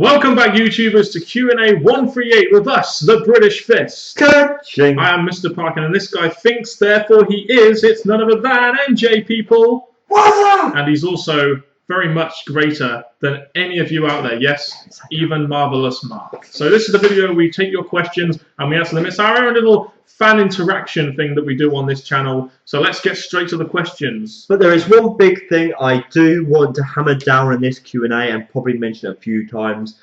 Welcome back, YouTubers, to Q&A 138 with us, the British Fist. Ka-ching. I am Mr. Parkin, and this guy thinks, therefore he is. It's none other than MJ, people. What's up? And he's also very much greater than any of you out there. Yes, even Marvelous Mark. So this is the video where we take your questions and we answer them. It's our own little fan interaction thing that we do on this channel. So let's get straight to the questions. But there is one big thing I do want to hammer down in this Q&A and probably mention it a few times.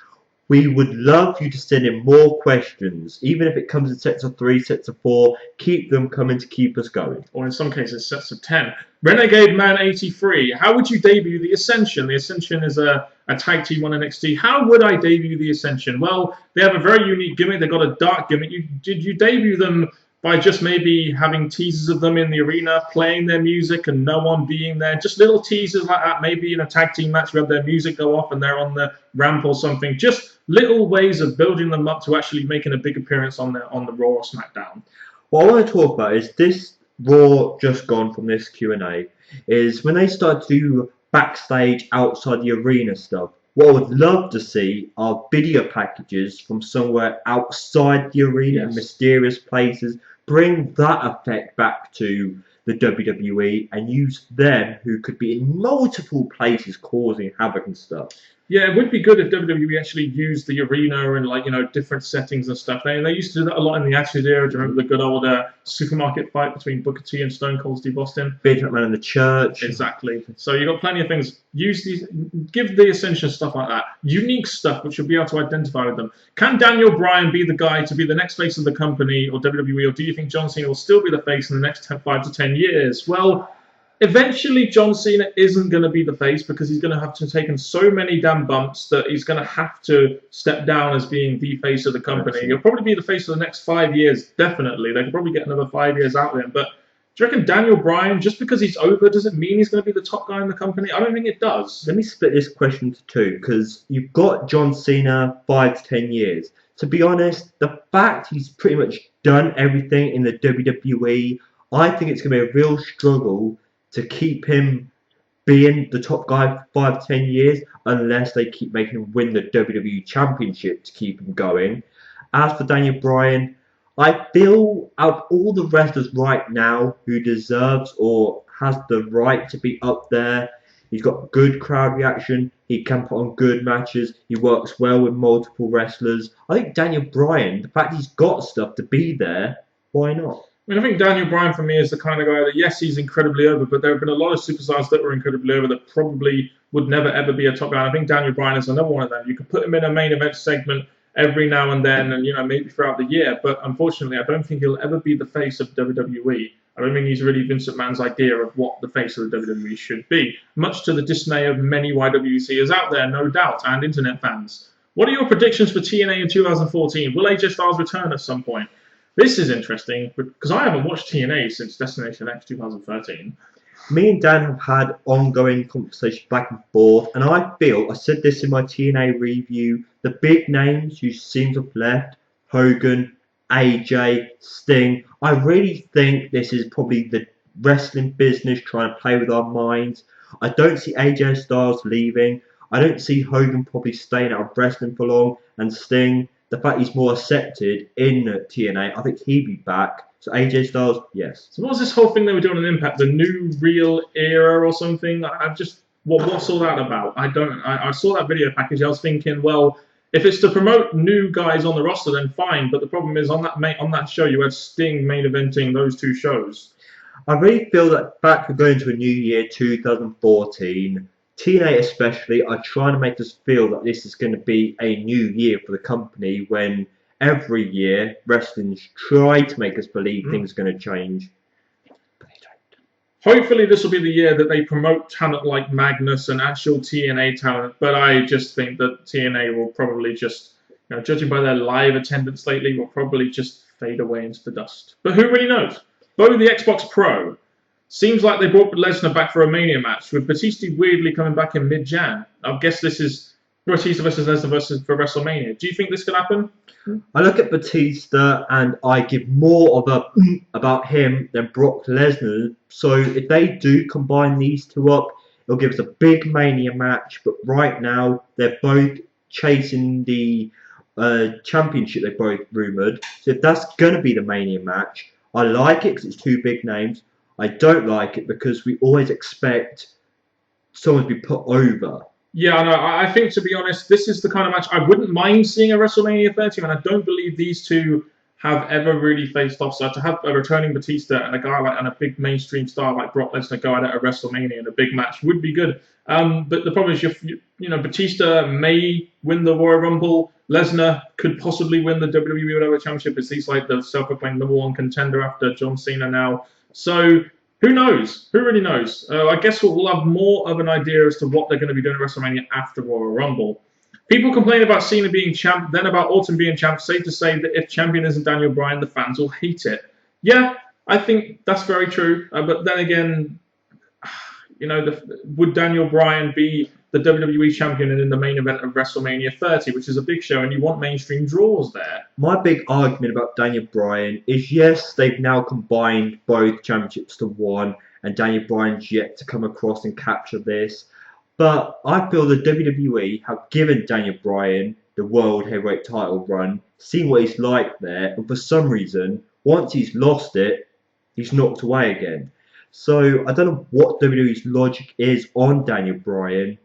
We would love you to send in more questions, even if it comes in sets of 3, sets of 4. Keep them coming to keep us going. Or in some cases, sets of 10. Renegade Man 83. How would you debut the Ascension? The Ascension is a tag team on NXT. How would I debut the Ascension? Well, they have a very unique gimmick. They've got a dark gimmick. Did you debut them by just maybe having teasers of them in the arena, playing their music and no one being there? Just little teasers like that. Maybe in a tag team match, we have their music go off and they're on the ramp or something. Just little ways of building them up to actually making a big appearance on the Raw or SmackDown. What I want to talk about is this Raw just gone from this Q&A is when they start to do backstage outside the arena stuff. What I would love to see are video packages from somewhere outside the arena, Yes. mysterious places. Bring that effect back to the WWE and use them who could be in multiple places causing havoc and stuff. Yeah, it would be good if WWE actually used the arena and different settings and stuff. They used to do that a lot in the Attitude Era. Do you remember the good old supermarket fight between Booker T and Stone Cold Steve Austin? Vince McMahon in the church. Exactly. So you've got plenty of things. Use these, give the Ascension stuff like that. Unique stuff which you'll be able to identify with them. Can Daniel Bryan be the guy to be the next face of the company or WWE, or do you think John Cena will still be the face in the next 5 to 10 years? Well, eventually, John Cena isn't going to be the face because he's going to have to taken so many damn bumps that he's going to have to step down as being the face of the company. He'll probably be the face for the next 5 years, definitely. They could probably get another 5 years out of him. But do you reckon Daniel Bryan, just because he's over, does it mean he's going to be the top guy in the company? I don't think it does. Let me split this question into two, because you've got John Cena 5 to 10 years. To be honest, the fact he's pretty much done everything in the WWE, I think it's going to be a real struggle to keep him being the top guy for 5 to 10 years unless they keep making him win the WWE Championship to keep him going. As for Daniel Bryan, I feel out of all the wrestlers right now who deserves or has the right to be up there, he's got good crowd reaction, he can put on good matches, he works well with multiple wrestlers. I think Daniel Bryan, the fact he's got stuff to be there, why not? I think Daniel Bryan, for me, is the kind of guy that, yes, he's incredibly over, but there have been a lot of superstars that were incredibly over that probably would never, ever be a top guy. I think Daniel Bryan is another one of them. You could put him in a main event segment every now and then and, maybe throughout the year, but unfortunately, I don't think he'll ever be the face of WWE. I don't think he's really Vince McMahon's idea of what the face of the WWE should be, much to the dismay of many YWCers out there, no doubt, and internet fans. What are your predictions for TNA in 2014? Will AJ Styles return at some point? This is interesting because I haven't watched TNA since Destination X 2013. Me and Dan have had ongoing conversation back and forth, and I feel, I said this in my TNA review, the big names who seem to have left, Hogan, AJ, Sting, I really think this is probably the wrestling business trying to play with our minds. I don't see AJ Styles leaving. I don't see Hogan probably staying out of wrestling for long, and Sting, the fact he's more accepted in TNA, I think he'd be back. So AJ Styles, yes. So what was this whole thing they were doing on Impact? The New Real Era or something? What's all that about? I saw that video package. I was thinking, well, if it's to promote new guys on the roster, then fine. But the problem is on that show, you had Sting main eventing those two shows. I really feel that back we're going to a new year, 2014. TNA especially are trying to make us feel that this is going to be a new year for the company when every year wrestling's try to make us believe things are going to change. But they don't. Hopefully this will be the year that they promote talent like Magnus and actual TNA talent, but I just think that TNA will probably just, judging by their live attendance lately, will probably just fade away into the dust. But who really knows? Bo the Xbox Pro. Seems like they brought Lesnar back for a Mania match, with Batista weirdly coming back in mid-Jan. I guess this is Batista versus Lesnar for WrestleMania. Do you think this could happen? I look at Batista and I give more of a about him than Brock Lesnar. So if they do combine these two up, it'll give us a big Mania match. But right now, they're both chasing the championship, they both rumoured. So if that's going to be the Mania match, I like it because it's two big names. I don't like it because we always expect someone to be put over. Yeah, no, I think, to be honest, this is the kind of match I wouldn't mind seeing at WrestleMania 30, and I don't believe these two have ever really faced off. So to have a returning Batista and a guy and a big mainstream star like Brock Lesnar go at a WrestleMania in a big match would be good. But the problem is, Batista may win the Royal Rumble. Lesnar could possibly win the WWE Whatever Championship, as he's like the self-proclaimed #1 contender after John Cena now. So who knows? Who really knows? I guess we'll have more of an idea as to what they're going to be doing at WrestleMania after Royal Rumble. People complain about Cena being champ, then about Orton being champ. Safe to say that if champion isn't Daniel Bryan, the fans will hate it. Yeah, I think that's very true. But then again, would Daniel Bryan be the WWE champion in the main event of WrestleMania 30, which is a big show, and you want mainstream draws there? My big argument about Daniel Bryan is, yes, they've now combined both championships to one, and Daniel Bryan's yet to come across and capture this. But I feel the WWE have given Daniel Bryan the World Heavyweight title run, seen what he's like there, and for some reason, once he's lost it, he's knocked away again. So I don't know what WWE's logic is on Daniel Bryan,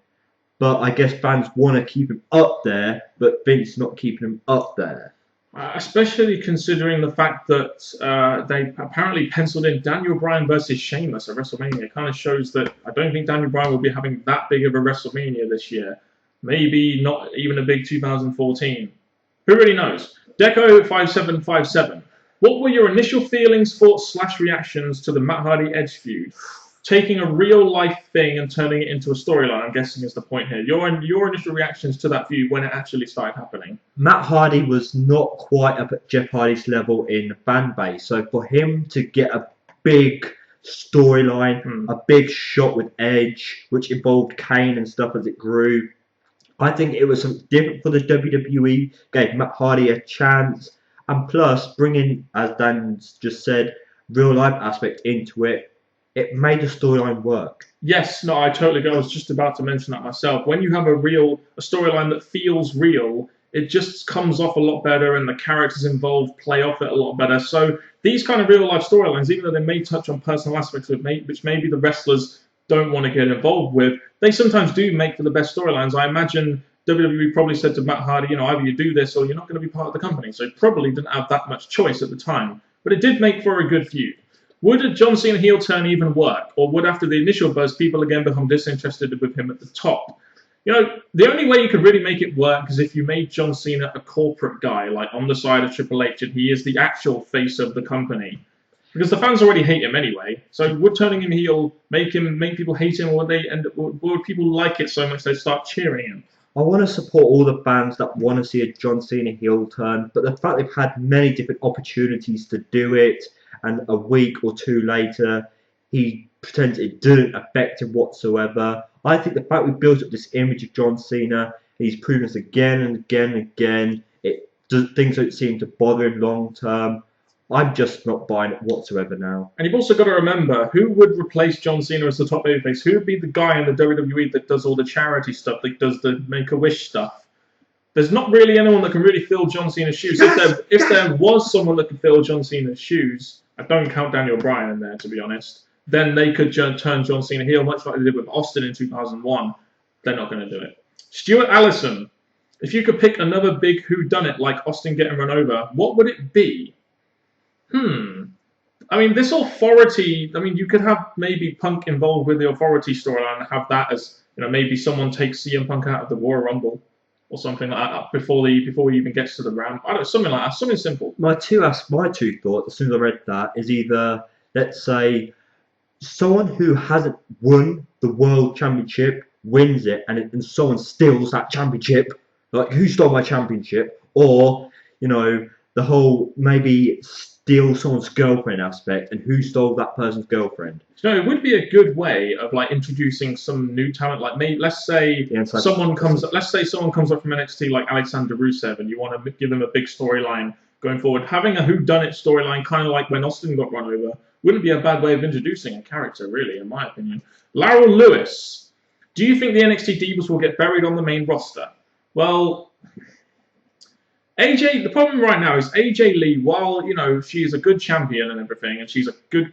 but I guess fans want to keep him up there, but Vince not keeping him up there. Especially considering the fact that they apparently penciled in Daniel Bryan versus Sheamus at WrestleMania. It kind of shows that I don't think Daniel Bryan will be having that big of a WrestleMania this year. Maybe not even a big 2014. Who really knows? Deco5757. What were your initial feelings, thoughts, / reactions to the Matt Hardy Edge feud? Taking a real life thing and turning it into a storyline, I'm guessing, is the point here. Your initial reactions to that feud when it actually started happening. Matt Hardy was not quite up at Jeff Hardy's level in the fan base. So for him to get a big storyline, a big shot with Edge, which involved Kane and stuff as it grew, I think it was something different for the WWE, gave Matt Hardy a chance. And plus, bringing, as Dan's just said, real life aspect into it, it made the storyline work. Yes, no, I totally agree. I was just about to mention that myself. When you have a storyline that feels real, it just comes off a lot better, and the characters involved play off it a lot better. So these kind of real life storylines, even though they may touch on personal aspects of it, which maybe the wrestlers don't want to get involved with, they sometimes do make for the best storylines. I imagine WWE probably said to Matt Hardy, either you do this or you're not going to be part of the company. So he probably didn't have that much choice at the time. But it did make for a good feud. Would a John Cena heel turn even work? Or would, after the initial buzz, people again become disinterested with him at the top? The only way you could really make it work is if you made John Cena a corporate guy, like on the side of Triple H, and he is the actual face of the company. Because the fans already hate him anyway. So would turning him heel make people hate him, or would people like it so much they'd start cheering him? I want to support all the fans that want to see a John Cena heel turn, but the fact they've had many different opportunities to do it, and a week or two later, he pretends it didn't affect him whatsoever. I think the fact we built up this image of John Cena, he's proven us again and again and again, things don't seem to bother him long term. I'm just not buying it whatsoever now. And you've also got to remember, who would replace John Cena as the top babyface? Who would be the guy in the WWE that does all the charity stuff, that does the Make-A-Wish stuff? There's not really anyone that can really fill John Cena's shoes. Yes. If there was someone that could fill John Cena's shoes, I don't count Daniel Bryan in there, to be honest, then they could turn John Cena heel, much like they did with Austin in 2001. They're not going to do it. Stuart Allison, if you could pick another big whodunit like Austin getting run over, what would it be? This authority, you could have maybe Punk involved with the authority storyline and have that as, maybe someone takes CM Punk out of the Royal Rumble or something like that before he even gets to the round. I don't know, something like that, something simple. My two thoughts, as soon as I read that, is either, let's say, someone who hasn't won the World Championship wins it, and someone steals that championship, like, who stole my championship? Or, the whole maybe steal someone's girlfriend aspect, and who stole that person's girlfriend. It would be a good way of introducing some new talent. Like, maybe let's say someone comes up from NXT like Alexander Rusev, and you want to give them a big storyline going forward. Having a whodunit storyline, kind of like when Austin got run over, wouldn't be a bad way of introducing a character, really, in my opinion. Laurel Lewis, do you think the NXT Divas will get buried on the main roster? Well, AJ, the problem right now is AJ Lee, while, she is a good champion and everything, and she's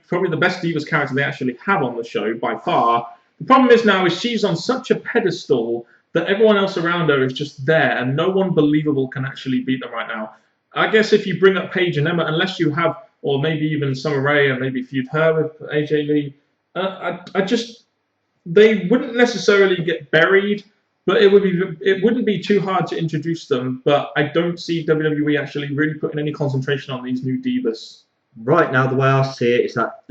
probably the best Divas character they actually have on the show by far, the problem is now is she's on such a pedestal that everyone else around her is just there, and no one believable can actually beat them right now. I guess if you bring up Paige and Emma, unless you have, or maybe even Summer Rae, and maybe feud her with AJ Lee, they wouldn't necessarily get buried, but it wouldn't be too hard to introduce them. But I don't see WWE actually really putting any concentration on these new divas. Right now, the way I see it is that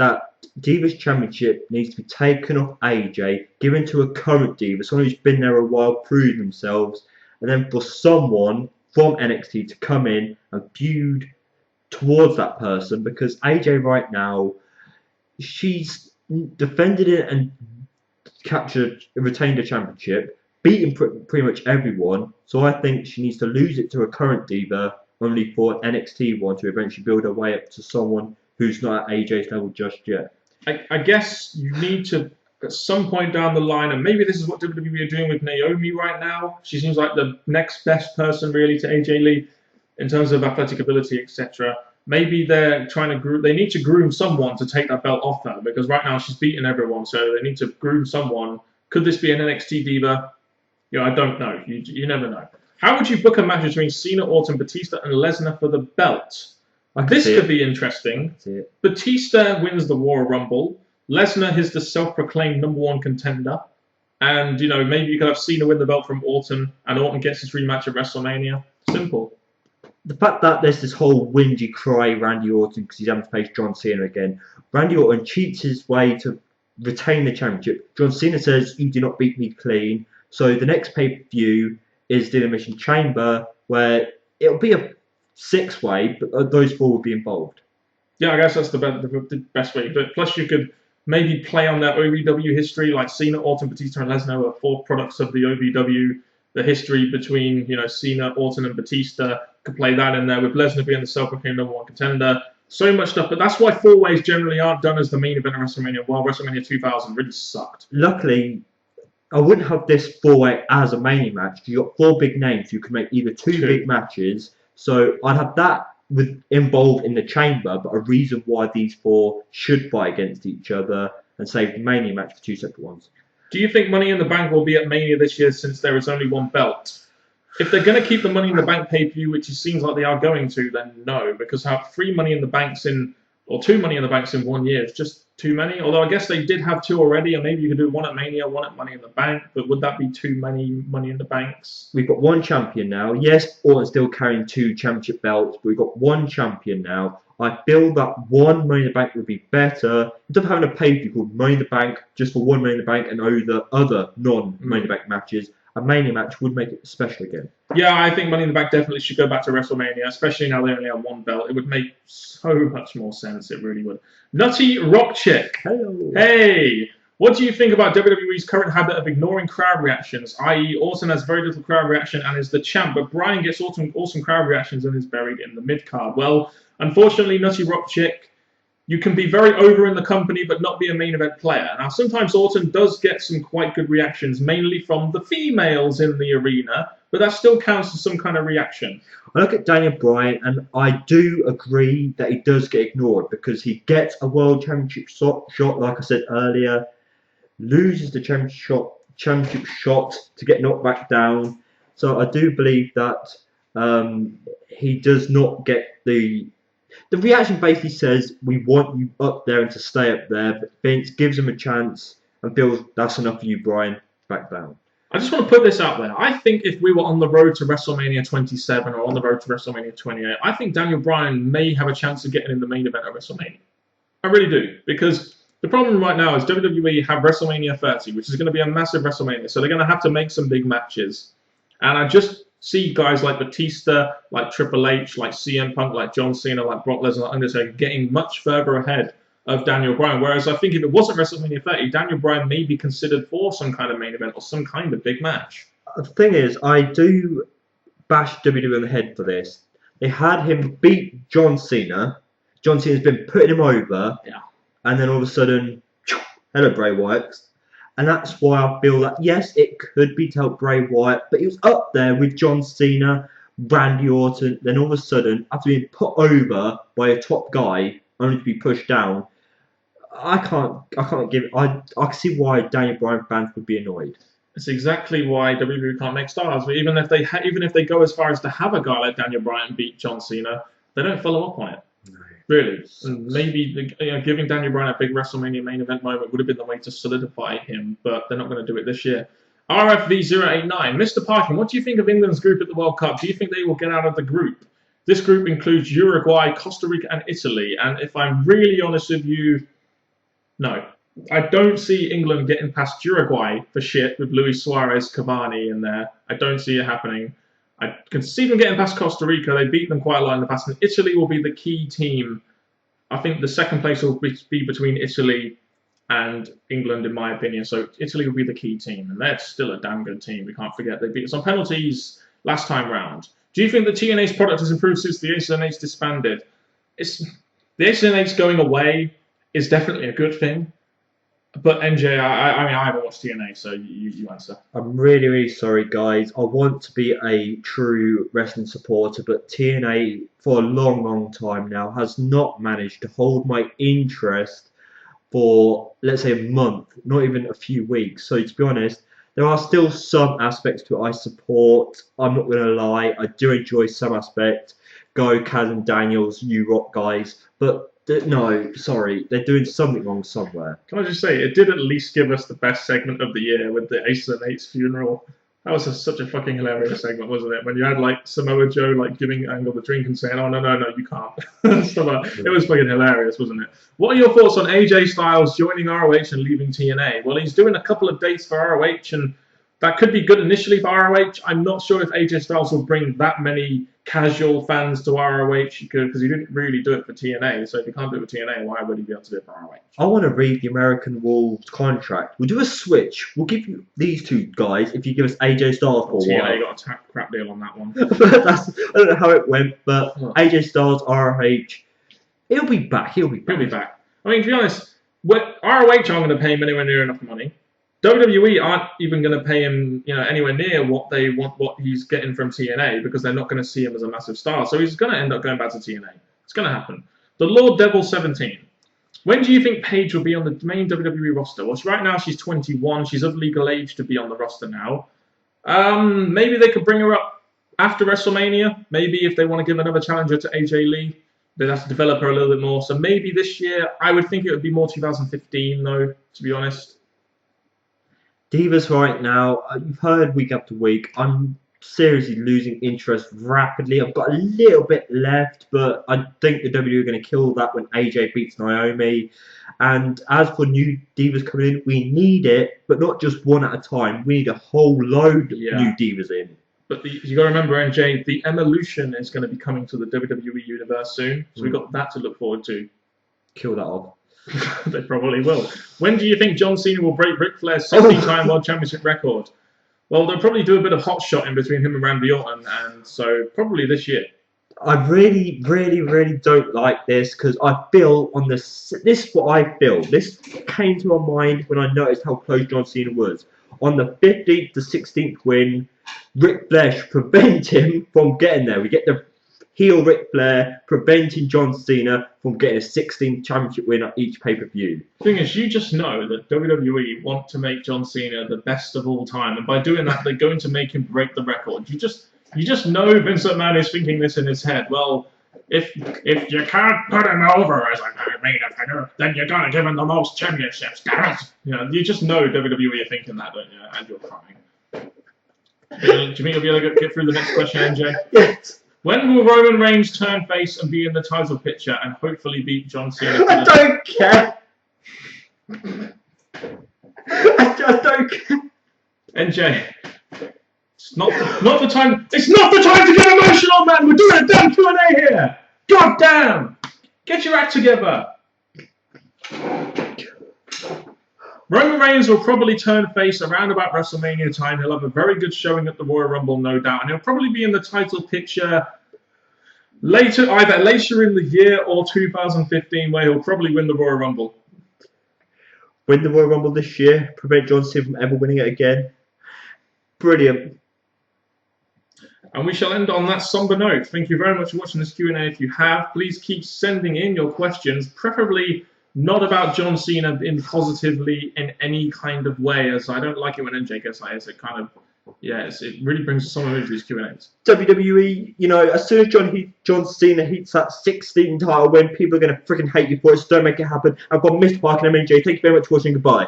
Divas Championship needs to be taken off AJ, given to a current Diva, someone who's been there a while, proved themselves, and then for someone from NXT to come in and feud towards that person, because AJ right now, she's defended it and retained a championship, beaten pretty much everyone. So I think she needs to lose it to a current Diva, only for NXT one to eventually build her way up to someone who's not at AJ's level just yet. I guess you need to, at some point down the line, and maybe this is what WWE are doing with Naomi right now. She seems like the next best person really to AJ Lee in terms of athletic ability, etc. Maybe they're trying to they need to groom someone to take that belt off her, because right now she's beaten everyone, so they need to groom someone. Could this be an NXT Diva? I don't know. You never know. How would you book a match between Cena, Orton, Batista, and Lesnar for the belt? This could be interesting. Batista wins the Royal Rumble. Lesnar is the self-proclaimed #1 contender. And, maybe you could have Cena win the belt from Orton, and Orton gets his rematch at WrestleMania. Simple. The fact that there's this whole whingy cry Randy Orton because he's having to face John Cena again. Randy Orton cheats his way to retain the championship. John Cena says, "You do not beat me clean." So the next pay-per-view is the Elimination Chamber, where it'll be a 6-way, but those 4 will be involved. Yeah, I guess that's the best way. But plus, you could maybe play on their OVW history, like Cena, Orton, Batista, and Lesnar are 4 products of the OVW. The history between Cena, Orton, and Batista, could play that in there with Lesnar being the self-proclaimed #1 contender. So much stuff, but that's why 4-ways generally aren't done as the main event of WrestleMania. While WrestleMania 2000 really sucked. Luckily, I wouldn't have this 4-way as a Mania match. You got 4 big names. You could make either two big matches. So I'd have that involved in the chamber, but a reason why these 4 should fight against each other and save the Mania match for 2 separate ones. Do you think Money in the Bank will be at Mania this year since there is only 1 belt? If they're going to keep the Money in the Bank pay-per-view, which it seems like they are going to, then no, because have 3 Money in the Banks or 2 Money in the Banks in 1 year is just too many. Although I guess they did have 2 already, and maybe you could do 1 at Mania, 1 at Money in the Bank, but would that be too many Money in the Banks? We've got 1 champion now. Yes, Orton's still carrying 2 championship belts, but we've got 1 champion now. I feel that 1 Money in the Bank would be better. Instead of having a pay-per-view called Money in the Bank just for 1 Money in the Bank and the other non-Money in the Bank matches, a Mania match would make it special again. Yeah, I think Money in the Bank definitely should go back to WrestleMania, especially now they only have 1 belt. It would make so much more sense. It really would. Nutty Rock Chick. Hello. Hey, what do you think about WWE's current habit of ignoring crowd reactions? I.e., Orton has very little crowd reaction and is the champ, but Bryan gets awesome crowd reactions and is buried in the mid-card. Well, unfortunately, Nutty Rock Chick, you can be very over in the company but not be a main event player. Now, sometimes Orton does get some quite good reactions, mainly from the females in the arena, but that still counts as some kind of reaction. I look at Daniel Bryan, and I do agree that he does get ignored because he gets a World Championship shot, like I said earlier, loses the championship shot to get knocked back down. So I do believe that he does not get the reaction. Basically says, we want you up there and to stay up there, but Vince gives him a chance and feels that's enough for you, Bryan, back down. I just want to put this out there. I think if we were on the road to WrestleMania 27 or on the road to WrestleMania 28, I think Daniel Bryan may have a chance of getting in the main event of WrestleMania. I really do. Because the problem right now is WWE have WrestleMania 30, which is going to be a massive WrestleMania. So they're going to have to make some big matches. And I just see guys like Batista, like Triple H, like CM Punk, like John Cena, like Brock Lesnar, like Undertaker getting much further ahead of Daniel Bryan. Whereas I think if it wasn't WrestleMania 30, Daniel Bryan may be considered for some kind of main event or some kind of big match. The thing is, I do bash WWE on the head for this. They had him beat John Cena. John Cena's been putting him over. Yeah. And then all of a sudden, hello Bray Wyatt. And that's why I feel that, yes, it could be to help Bray Wyatt, but he was up there with John Cena, Randy Orton, then all of a sudden, after being put over by a top guy, only to be pushed down, I can't give it. I can see why Daniel Bryan fans would be annoyed. It's exactly why WWE can't make stars. But even if they go as far as to have a guy like Daniel Bryan beat John Cena, they don't follow up on it. No. Really, and maybe giving Daniel Bryan a big WrestleMania main event moment would have been the way to solidify him, but they're not going to do it this year. RFV089, Mr. Parkin, what do you think of England's group at the World Cup? Do you think they will get out of the group? This group includes Uruguay, Costa Rica, and Italy. And if I'm really honest with you, no. I don't see England getting past Uruguay for shit with Luis Suarez, Cavani in there. I don't see it happening. I can see them getting past Costa Rica. They beat them quite a lot in the past. And Italy will be the key team. I think the second place will be between Italy and England, in my opinion. So Italy will be the key team. And they're still a damn good team. We can't forget they beat us on penalties last time round. Do you think the TNA's product has improved since the Aces and Eights disbanded? The Aces and Eights going away is definitely a good thing. But NJ, I mean, I haven't watched TNA, so you answer. I'm really, really sorry, guys. I want to be a true wrestling supporter, but TNA, for a long, long time now, has not managed to hold my interest for, let's say, a month, not even a few weeks. So, to be honest, there are still some aspects to it I support. I'm not going to lie. I do enjoy some aspects. Go, Kaz and Daniels, you rock, guys. But no, sorry, they're doing something wrong somewhere. Can I just say, it did at least give us the best segment of the year with the Aces and Eights funeral. That was such a fucking hilarious segment, wasn't it? When you had like Samoa Joe like giving Angle the drink and saying, "Oh no, you can't." So, it was fucking hilarious, wasn't it? What are your thoughts on AJ Styles joining ROH and leaving TNA? Well, he's doing a couple of dates for ROH, and that could be good initially for ROH. I'm not sure if AJ Styles will bring that many casual fans to ROH because he didn't really do it for TNA. So if he can't do it for TNA, why would he be able to do it for ROH? I want to read the American Wolves contract. We'll do a switch. We'll give you these two guys if you give us AJ Styles for a while. TNA got a crap deal on that one. I don't know how it went, but AJ Styles, ROH, he'll be back. He'll be back. I mean, to be honest, ROH aren't going to pay him anywhere near enough money. WWE aren't even going to pay him, anywhere near what he's getting from TNA because they're not going to see him as a massive star. So he's going to end up going back to TNA. It's going to happen. The Lord Devil 17. When do you think Paige will be on the main WWE roster? Well, right now she's 21. She's of legal age to be on the roster now. Maybe they could bring her up after WrestleMania. Maybe if they want to give another challenger to AJ Lee, they'd have to develop her a little bit more. So maybe this year, I would think it would be more 2015 though, to be honest. Divas right now, you've heard week after week, I'm seriously losing interest rapidly. I've got a little bit left, but I think the WWE are going to kill that when AJ beats Naomi. And as for new Divas coming in, we need it, but not just one at a time. We need a whole load of new Divas in. But you got to remember, NJ, the Evolution is going to be coming to the WWE universe soon, so we've got that to look forward to. Kill that off. They probably will. When do you think John Cena will break Ric Flair's 16-time World Championship record? Well, they'll probably do a bit of hot shot in between him and Randy Orton, and so probably this year. I really, really, really don't like this because I feel on this is what I feel. This came to my mind when I noticed how close John Cena was. On the 15th to 16th win, Ric Flair should prevent him from getting there. We get the heel Ric Flair preventing John Cena from getting a 16th championship win at each pay-per-view. The thing is, you just know that WWE want to make John Cena the best of all time, and by doing that, they're going to make him break the record. You just know Vince McMahon is thinking this in his head. Well, if you can't put him over as a main eventer, then you're gonna give him the most championships. Damn it! You just know WWE are thinking that, don't you? And you're crying. Do you think you'll be able to get through the next question, NJ? Yes. When will Roman Reigns turn face and be in the title picture and hopefully beat John Cena? I don't care. I just don't care. NJ, it's not the time. It's not the time to get emotional, man. We're doing a damn Q&A here. God damn! Get your act together. Roman Reigns will probably turn face around about WrestleMania time. He'll have a very good showing at the Royal Rumble, no doubt. And he'll probably be in the title picture either later in the year or 2015, where he'll probably win the Royal Rumble. win the Royal Rumble this year, prevent John Cena from ever winning it again. Brilliant. And we shall end on that somber note. Thank you very much for watching this Q&A. If you have, please keep sending in your questions, preferably not about John Cena in positively in any kind of way, as I don't like it when NJ gets like this. It kind of, it really brings some of these Q&As. WWE, as soon as John Cena hits that 16 title win, people are going to freaking hate you for it, so don't make it happen. I've got Mr. Park and I'm NJ. Thank you very much for watching. Goodbye.